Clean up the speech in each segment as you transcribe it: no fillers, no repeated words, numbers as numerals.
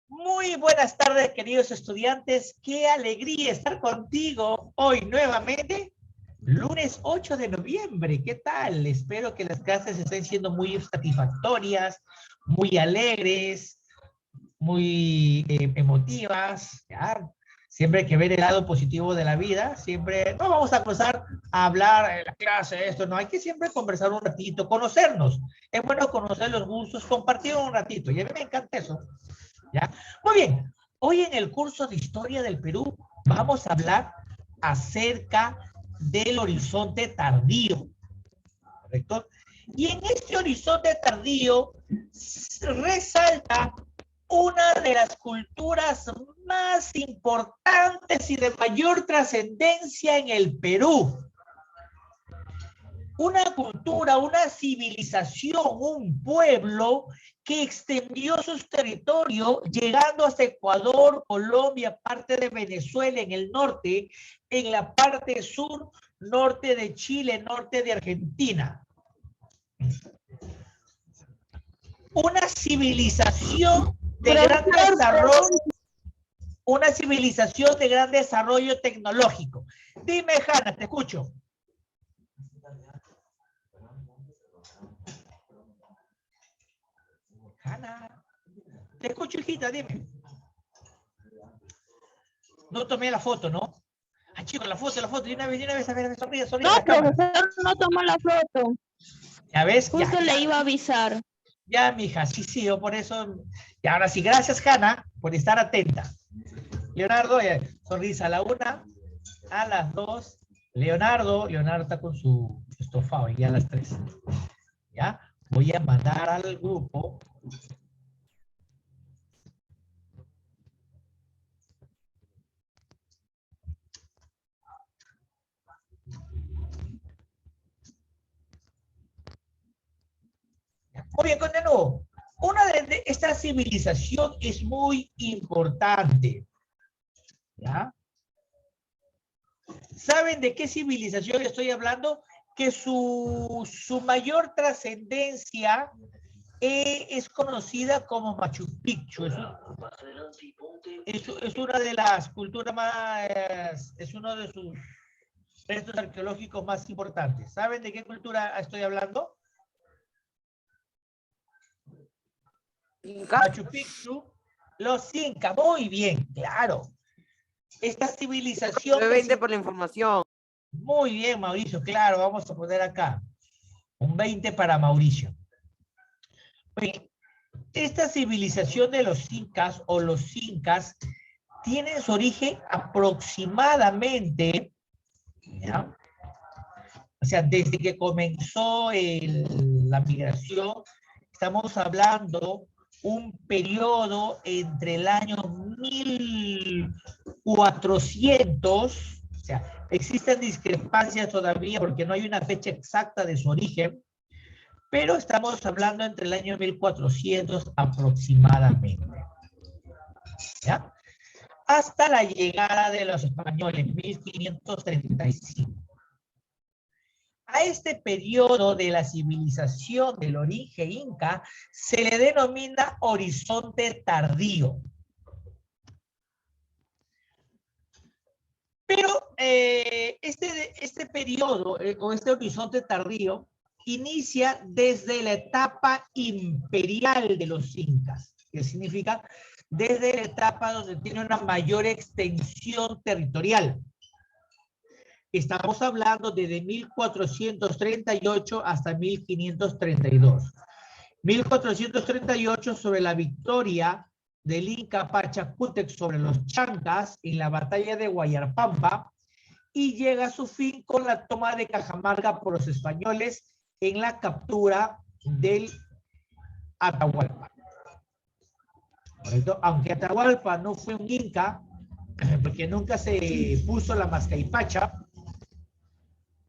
Muy buenas tardes, queridos estudiantes. Qué alegría estar contigo hoy nuevamente, lunes 8 de noviembre. ¿Qué tal? Espero que las clases estén siendo muy satisfactorias, muy alegres, muy emotivas. ¿Ya? Siempre hay que ver el lado positivo de la vida. Siempre no vamos a pasar a hablar en la clase, esto no. Hay que siempre conversar un ratito, conocernos. Es bueno conocer los gustos, compartir un ratito. Y a mí me encanta eso. ¿Ya? Muy bien, hoy en el curso de Historia del Perú vamos a hablar acerca del horizonte tardío, ¿correcto? Y en este horizonte tardío resalta una de las culturas más importantes y de mayor trascendencia en el Perú. Una cultura, una civilización, un pueblo que extendió sus territorios llegando hasta Ecuador, Colombia, parte de Venezuela en el norte, en la parte sur, norte de Chile, norte de Argentina. Una civilización de gran desarrollo, una civilización de gran desarrollo tecnológico. Dime, Hanna, te escucho. Hanna, te escucho, hijita, dime. No tomé la foto, ¿no? Ah, chicos, la foto, de una vez, a ver, sonríe No, a la cámara. profesor, no tomó la foto. ¿Ya ves? Justo Ya, le iba a avisar. ya, mija, sí, yo por eso. Y ahora sí, gracias, Hanna, por estar atenta. Leonardo, sonrisa a la una, a las dos. Leonardo está con su estofado, y a las tres. ¿Ya? Voy a mandar al grupo. Muy bien, continúo. Una de esta civilización es muy importante. ¿Ya? ¿Saben de qué civilización estoy hablando? Que su mayor trascendencia es conocida como Machu Picchu. Es una de las culturas más, es uno de sus restos arqueológicos más importantes. ¿Saben de qué cultura estoy hablando? ¿Inca? Machu Picchu, los incas, muy bien, claro. Esta civilización... 20 por la información. Muy bien, Mauricio, claro, vamos a poner acá un 20 para Mauricio. Bien, esta civilización de los incas o los incas tiene su origen aproximadamente, ¿ya? O sea, desde que comenzó la migración, estamos hablando un periodo entre el año 1400, o sea, existen discrepancias todavía porque no hay una fecha exacta de su origen, pero estamos hablando entre el año 1400 aproximadamente, ¿ya? Hasta la llegada de los españoles, 1535. A este periodo de la civilización del origen inca se le denomina horizonte tardío. Pero este periodo o este horizonte tardío inicia desde la etapa imperial de los incas, que significa desde la etapa donde tiene una mayor extensión territorial. Estamos hablando desde 1438 hasta 1532. 1438 sobre la victoria del Inca Pachacútec sobre los chancas en la batalla de Guayarpampa y llega a su fin con la toma de Cajamarca por los españoles en la captura del Atahualpa. ¿Correcto? Aunque Atahualpa no fue un Inca, porque nunca se puso la mascaipacha.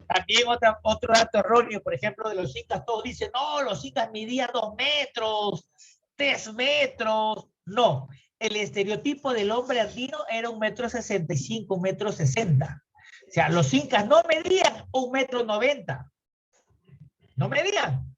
También otro dato erróneo, por ejemplo, de los incas, todos dicen, no, los incas medían 2 metros, 3 metros. No, el estereotipo del hombre andino era 1,65 m, 1,60 m. O sea, los incas no medían 1,90 m. No medían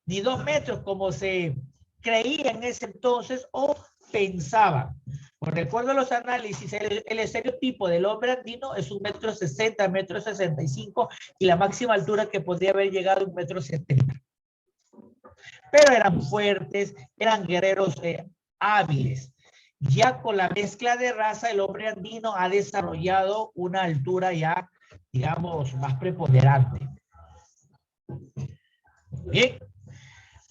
ni 2 metros como se creía en ese entonces, o pensaban. Pues recuerdo los análisis, el estereotipo del hombre andino es 1,60 m, 1,65 m, y la máxima altura que podría haber llegado a 1,70 m. Pero eran fuertes, eran guerreros hábiles. Ya con la mezcla de raza, el hombre andino ha desarrollado una altura ya, digamos, más preponderante. Bien.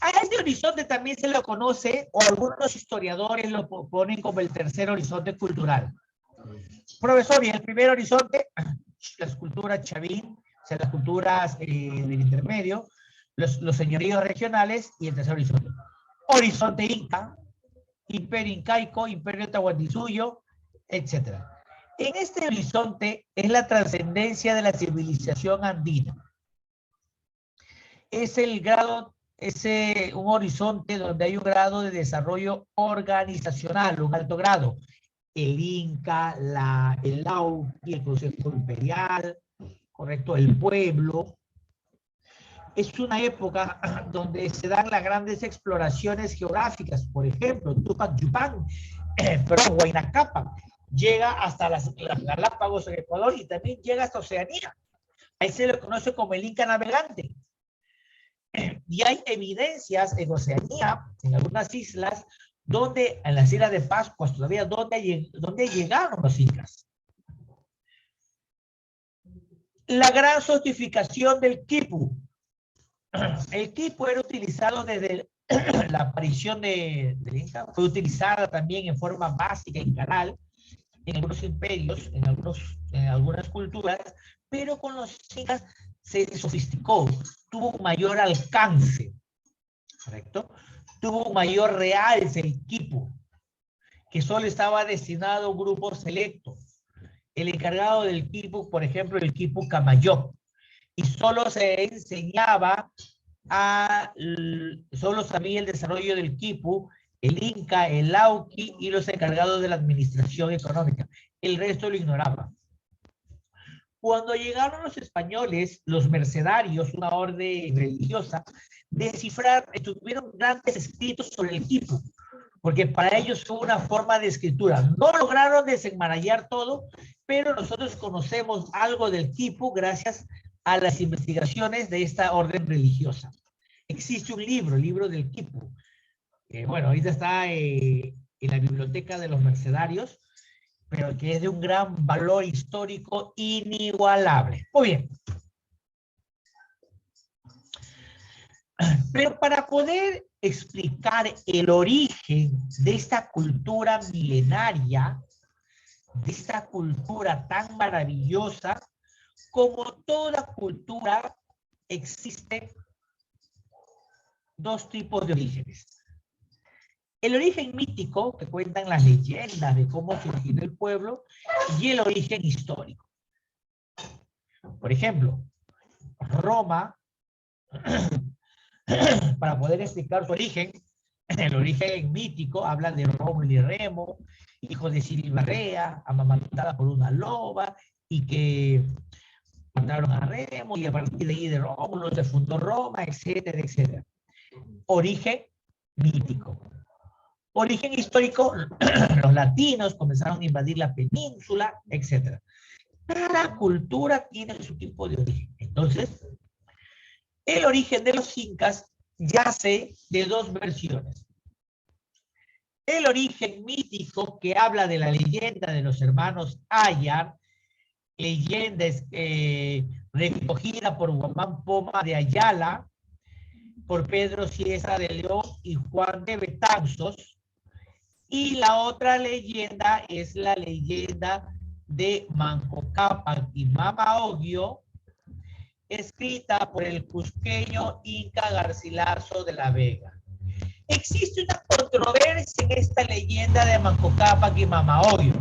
A este horizonte también se lo conoce, o algunos historiadores lo ponen como el tercer horizonte cultural. Profesor, y el primer horizonte, las culturas chavín, o sea, las culturas del intermedio, los señoríos regionales, y el tercer horizonte. Horizonte inca, imperio incaico, imperio tahuantinsuyo, etc. En este horizonte es la trascendencia de la civilización andina. Es el grado, es un horizonte donde hay un grado de desarrollo organizacional, un alto grado. El Inca, el Lauqui, el Consejo Imperial, correcto, el pueblo. Es una época donde se dan las grandes exploraciones geográficas. Por ejemplo, Tupac Yupan, Huayna Cápac, llega hasta las Galápagos en Ecuador y también llega hasta Oceanía. Ahí se le conoce como el Inca navegante. Y hay evidencias en Oceanía, en algunas islas, donde, en las islas de Pascuas todavía, donde llegaron los incas. La gran sofisticación del quipu. El quipu era utilizado desde la aparición del Inca, fue utilizada también en forma básica en canal, en algunos imperios, en algunas culturas, pero con los incas se sofisticó, tuvo un mayor alcance, ¿correcto? Tuvo un mayor realce el quipu, que solo estaba destinado a un grupo selecto. El encargado del quipu, por ejemplo, el quipu Camayop, y solo se enseñaba solo sabía el desarrollo del quipu, el Inca, el Lauqui y los encargados de la administración económica. El resto lo ignoraba. Cuando llegaron los españoles, los mercedarios, una orden religiosa, tuvieron grandes escritos sobre el quipu, porque para ellos fue una forma de escritura. No lograron desenmarañar todo, pero nosotros conocemos algo del quipu gracias a las investigaciones de esta orden religiosa. Existe un libro, el libro del quipu. Bueno, ahorita está en la biblioteca de los mercedarios, pero que es de un gran valor histórico inigualable. Muy bien. Pero para poder explicar el origen de esta cultura milenaria, de esta cultura tan maravillosa, como toda cultura, existen dos tipos de orígenes. El origen mítico, que cuentan las leyendas de cómo se originó el pueblo, y el origen histórico. Por ejemplo, Roma, para poder explicar su origen, el origen mítico, habla de Rómulo y Remo, hijos de Siribarrea, amamantada por una loba, y que mataron a Remo, y a partir de ahí de Rómulo se fundó Roma, etcétera, etcétera. Origen mítico. Origen histórico, los latinos comenzaron a invadir la península, etc. Cada cultura tiene su tipo de origen. Entonces, el origen de los incas yace de dos versiones. El origen mítico, que habla de la leyenda de los hermanos Ayar, leyenda recogida por Guamán Poma de Ayala, por Pedro Cieza de León y Juan de Betanzos. Y la otra leyenda es la leyenda de Manco Cápac y Mama Oglio, escrita por el cusqueño Inca Garcilaso de la Vega. Existe una controversia en esta leyenda de Manco Cápac y Mama Oglio.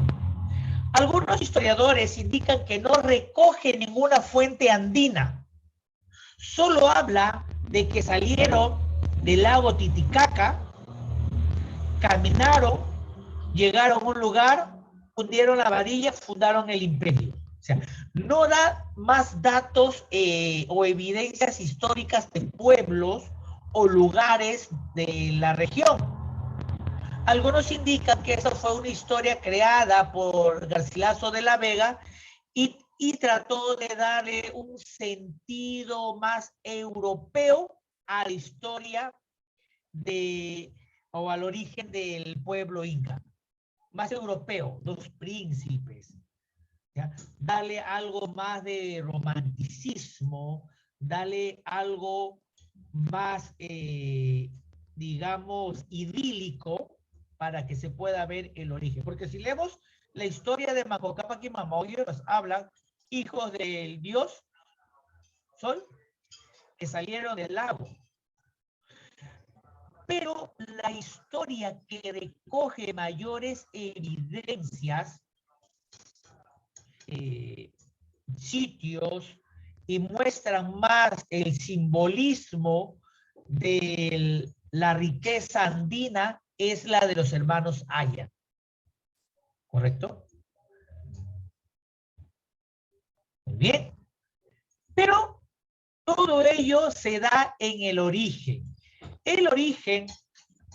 Algunos historiadores indican que no recoge ninguna fuente andina. Solo habla de que salieron del lago Titicaca, caminaron, llegaron a un lugar, hundieron la varilla, fundaron el imperio. O sea, no da más datos o evidencias históricas de pueblos o lugares de la región. Algunos indican que esa fue una historia creada por Garcilaso de la Vega y trató de darle un sentido más europeo a la historia o al origen del pueblo inca. Más europeo, los príncipes, ¿ya? Dale algo más de romanticismo, dale algo más, digamos, idílico para que se pueda ver el origen. Porque si leemos la historia de Manco Cápac y Mamaoyo, nos hablan hijos del dios Sol que salieron del lago. Pero la historia que recoge mayores evidencias, sitios, y muestran más el simbolismo de la riqueza andina, es la de los hermanos Aya. ¿Correcto? Muy bien. Pero todo ello se da en el origen. El origen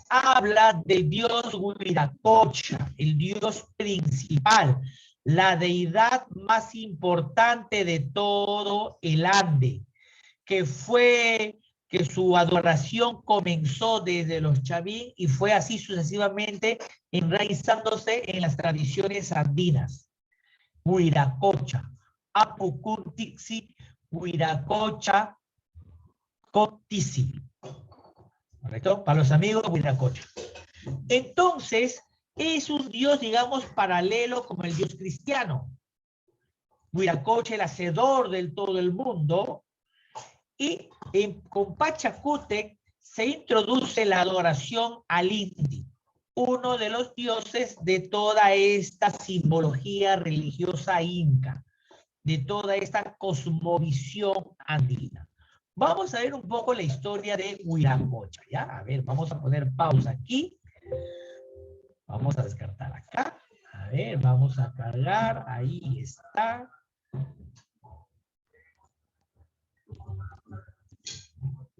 habla del dios Huiracocha, el dios principal, la deidad más importante de todo el Ande, que su adoración comenzó desde los Chavín y fue así sucesivamente enraizándose en las tradiciones andinas. Huiracocha, Apucuntixi, Huiracocha, Coctisi. ¿Correcto? Para los amigos, Huiracocha. Entonces, es un dios, digamos, paralelo como el dios cristiano. Huiracocha, el hacedor del todo el mundo. Y con Pachacútec se introduce la adoración al Inti, uno de los dioses de toda esta simbología religiosa inca, de toda esta cosmovisión andina. Vamos a ver un poco la historia de Huiracocha, ¿ya? A ver, vamos a poner pausa aquí. Vamos a descartar acá. A ver, vamos a cargar. Ahí está.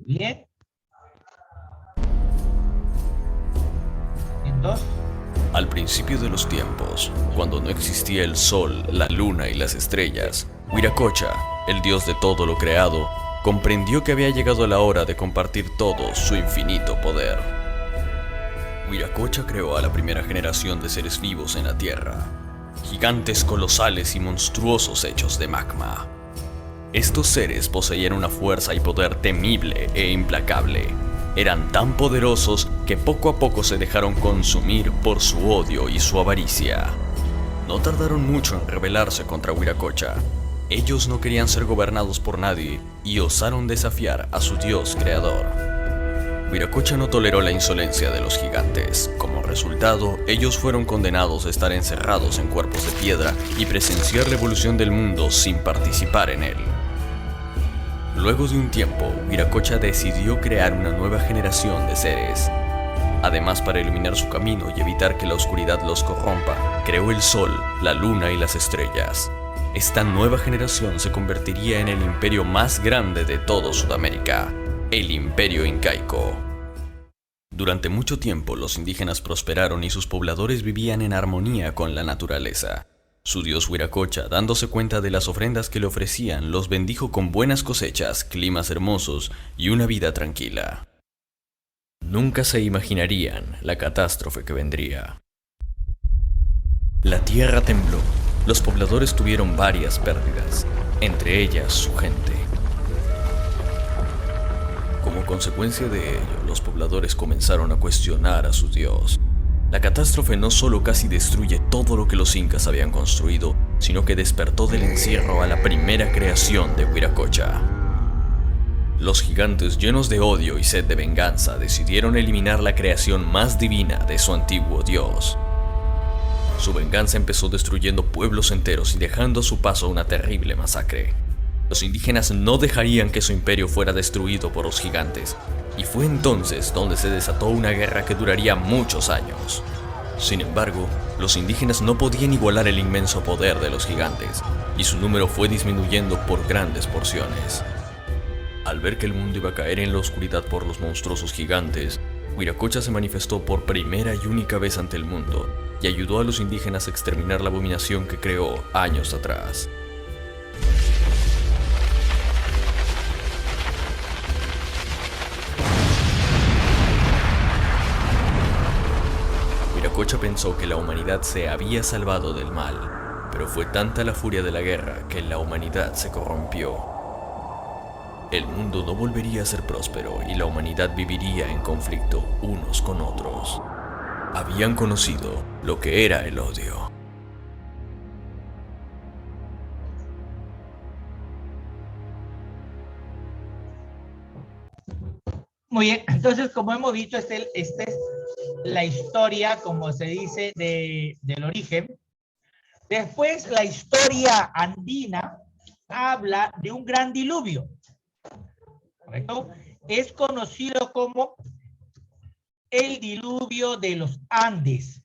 Bien. Entonces. Al principio de los tiempos, cuando no existía el sol, la luna y las estrellas, Huiracocha, el dios de todo lo creado, comprendió que había llegado la hora de compartir todo su infinito poder. Huiracocha creó a la primera generación de seres vivos en la Tierra, gigantes colosales y monstruosos hechos de magma. Estos seres poseían una fuerza y poder temible e implacable. Eran tan poderosos que poco a poco se dejaron consumir por su odio y su avaricia. No tardaron mucho en rebelarse contra Huiracocha. Ellos no querían ser gobernados por nadie y osaron desafiar a su dios creador. Huiracocha no toleró la insolencia de los gigantes. Como resultado, ellos fueron condenados a estar encerrados en cuerpos de piedra y presenciar la evolución del mundo sin participar en él. Luego de un tiempo, Huiracocha decidió crear una nueva generación de seres. Además, para iluminar su camino y evitar que la oscuridad los corrompa, creó el sol, la luna y las estrellas. Esta nueva generación se convertiría en el imperio más grande de todo Sudamérica, el Imperio Incaico. Durante mucho tiempo los indígenas prosperaron y sus pobladores vivían en armonía con la naturaleza. Su dios Huiracocha, dándose cuenta de las ofrendas que le ofrecían, los bendijo con buenas cosechas, climas hermosos y una vida tranquila. Nunca se imaginarían la catástrofe que vendría. La tierra tembló. Los pobladores tuvieron varias pérdidas, entre ellas su gente. Como consecuencia de ello, los pobladores comenzaron a cuestionar a su dios. La catástrofe no solo casi destruye todo lo que los incas habían construido, sino que despertó del encierro a la primera creación de Huiracocha. Los gigantes, llenos de odio y sed de venganza, decidieron eliminar la creación más divina de su antiguo dios. Su venganza empezó destruyendo pueblos enteros y dejando a su paso una terrible masacre. Los indígenas no dejarían que su imperio fuera destruido por los gigantes, y fue entonces donde se desató una guerra que duraría muchos años. Sin embargo, los indígenas no podían igualar el inmenso poder de los gigantes, y su número fue disminuyendo por grandes porciones. Al ver que el mundo iba a caer en la oscuridad por los monstruosos gigantes, Wiracocha se manifestó por primera y única vez ante el mundo y ayudó a los indígenas a exterminar la abominación que creó años atrás. Wiracocha pensó que la humanidad se había salvado del mal, pero fue tanta la furia de la guerra que la humanidad se corrompió. El mundo no volvería a ser próspero y la humanidad viviría en conflicto unos con otros. Habían conocido lo que era el odio. Muy bien, entonces como hemos dicho, esta es la historia, como se dice, del origen. Después la historia andina habla de un gran diluvio, ¿correcto? Es conocido como el diluvio de los Andes.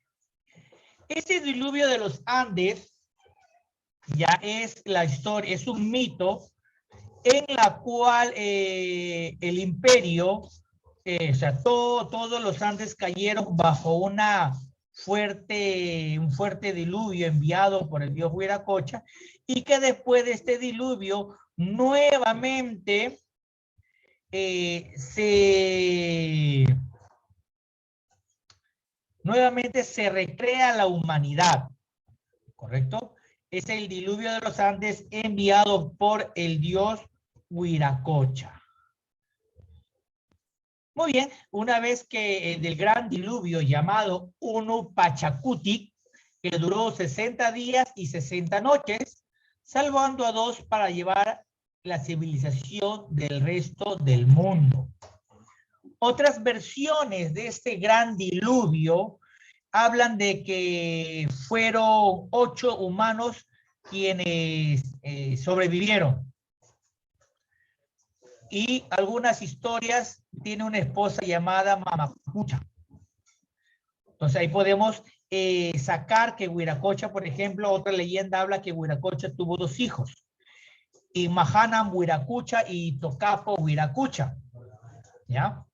Ese diluvio de los Andes ya es la historia, es un mito en la cual el imperio, o sea, todos los Andes cayeron bajo un fuerte diluvio enviado por el dios Wiracocha, y que después de este diluvio nuevamente se recrea la humanidad, ¿correcto? Es el diluvio de los Andes enviado por el dios Wiracocha. Muy bien, una vez que del gran diluvio llamado Unu Pachacuti, que duró 60 días y 60 noches, salvando a 2 para llevar la civilización del resto del mundo. Otras versiones de este gran diluvio hablan de que fueron 8 humanos quienes sobrevivieron. Y algunas historias tiene una esposa llamada Mamacucha. Entonces ahí podemos sacar que Wiracocha, por ejemplo, otra leyenda habla que Wiracocha tuvo 2 hijos. Y Mahanan Wiracucha y Tocapo Wiracucha. ¿Ya?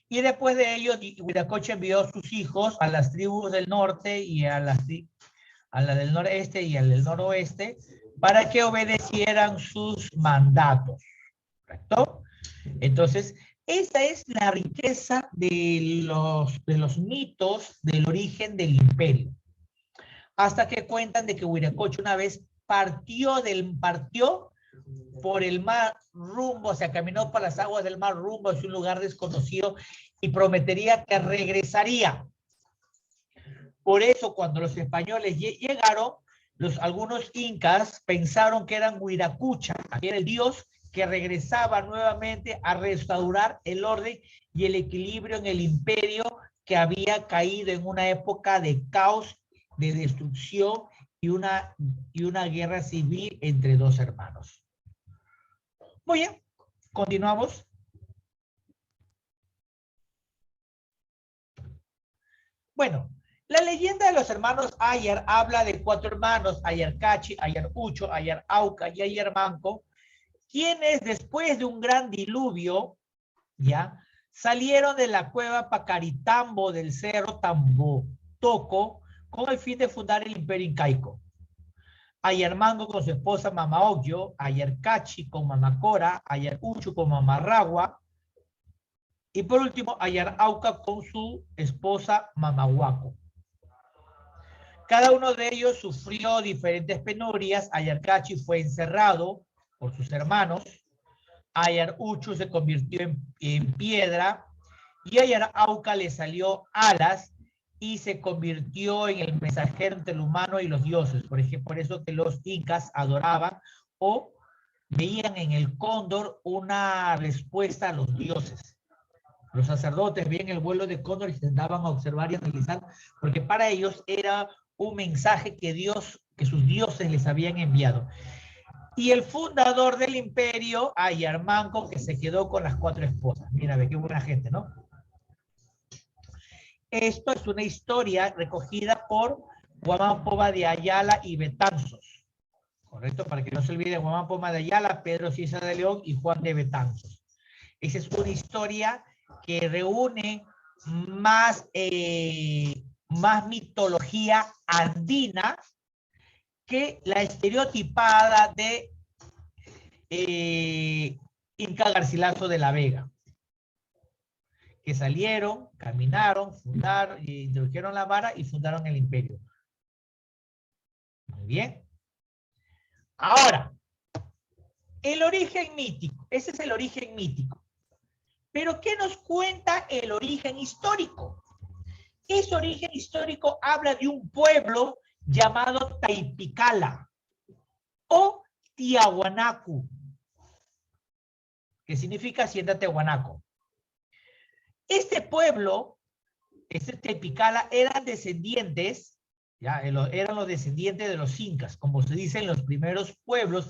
Y después de ello, Wiracocha envió a sus hijos a las tribus del norte y a la del noreste y a la del noroeste para que obedecieran sus mandatos. ¿Correcto? Entonces, esa es la riqueza de los mitos del origen del imperio. Hasta que cuentan de que Wiracocha una vez partió por el mar rumbo, o sea, caminó por las aguas del mar rumbo hacia un lugar desconocido y prometería que regresaría. Por eso, cuando los españoles llegaron, algunos incas pensaron que eran Wiracucha, que era el dios que regresaba nuevamente a restaurar el orden y el equilibrio en el imperio que había caído en una época de caos, de destrucción y una guerra civil entre 2 hermanos. Muy bien, continuamos. Bueno, la leyenda de los hermanos Ayar habla de 4 hermanos, Ayarcachi, Ayarucho, Ayarauca y Ayarmanco, quienes después de un gran diluvio, ya, salieron de la cueva Pacaritambo del cerro Tambotoco con el fin de fundar el imperio incaico. Ayarmango con su esposa Mamaogyo, Ayarcachi con Mamacora, Ayarucho con Mamarragua, y por último Ayarauca con su esposa Mamahuaco. Cada uno de ellos sufrió diferentes penurias. Ayarcachi fue encerrado por sus hermanos, Ayarucho se convirtió en piedra, y Ayarauca le salió alas y se convirtió en el mensajero entre el humano y los dioses. Por ejemplo, por eso que los incas adoraban o veían en el cóndor una respuesta a los dioses. Los sacerdotes veían el vuelo de cóndor y se sentaban a observar y analizar, porque para ellos era un mensaje que sus dioses les habían enviado. Y el fundador del imperio, Ayarmanco, que se quedó con las 4 esposas. Mira, ve qué buena gente, ¿no? Esto es una historia recogida por Guamán Poma de Ayala y Betanzos. ¿Correcto? Para que no se olvide, Guamán Poma de Ayala, Pedro Cieza de León y Juan de Betanzos. Esa es una historia que reúne más, más mitología andina que la estereotipada de Inca Garcilaso de la Vega, que salieron, caminaron, fundaron, introdujeron la vara y fundaron el imperio. Muy bien. Ahora, el origen mítico. Ese es el origen mítico. Pero ¿qué nos cuenta el origen histórico? Ese origen histórico habla de un pueblo llamado Taipicala o Tiahuanacu, que significa hacienda Tiahuanaco. Este pueblo, este Taipicala, eran descendientes, ya, eran los descendientes de los incas, como se dice en los primeros pueblos,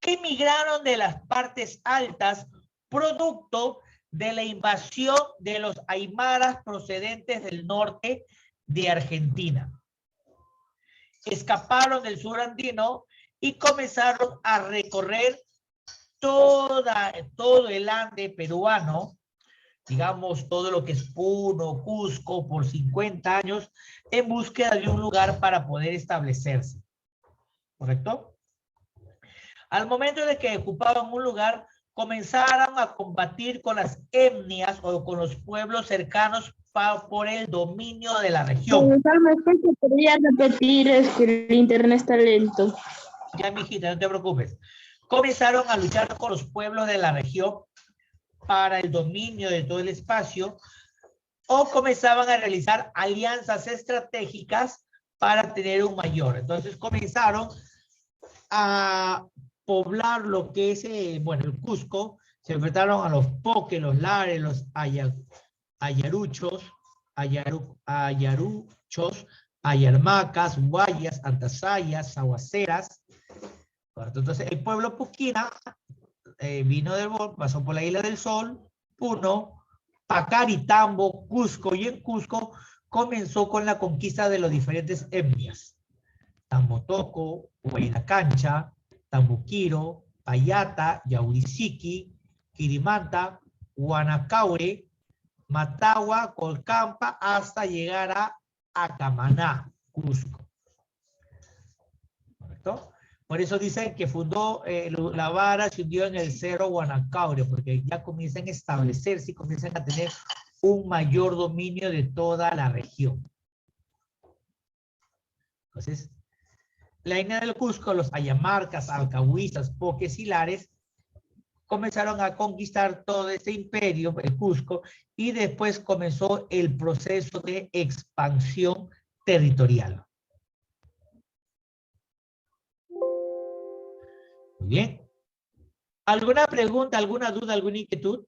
que emigraron de las partes altas producto de la invasión de los aymaras procedentes del norte de Argentina. Escaparon del sur andino y comenzaron a recorrer todo el Ande peruano, digamos todo lo que es Puno, Cusco, por 50 años, en búsqueda de un lugar para poder establecerse. ¿Correcto? Al momento de que ocupaban un lugar, comenzaron a combatir con las etnias o con los pueblos cercanos por el dominio de la región. Podría repetir, es que el internet está lento. Ya, mijita, no te preocupes. Comenzaron a luchar con los pueblos de la región para el dominio de todo el espacio, o comenzaban a realizar alianzas estratégicas para tener un mayor. Entonces comenzaron a poblar lo que es, bueno, el Cusco. Se enfrentaron a los Poques, los Lares, los Ayaruchos, Ayarmacas, Guayas, Antasayas, Sahuaceras. Entonces el pueblo Puquina vino del pasó por la Isla del Sol, Puno, Pacaritambo, Cusco, y en Cusco comenzó con la conquista de las diferentes etnias. Tambotoco, Huaynacancha, Tambuquiro, Payata, Yaurisiqui, Quirimanta, Guanacaure, Matagua, Colcampa, hasta llegar a Acamaná, Cusco. ¿Correcto? Por eso dicen que fundó la vara, se hundió en el cerro Guanacaure, porque ya comienzan a establecerse y comienzan a tener un mayor dominio de toda la región. Entonces, la etnia del Cusco, los ayamarcas, alcahuizas, poques y lares, comenzaron a conquistar todo este imperio, el Cusco, y después comenzó el proceso de expansión territorial. Muy bien. ¿Alguna pregunta, alguna duda, alguna inquietud?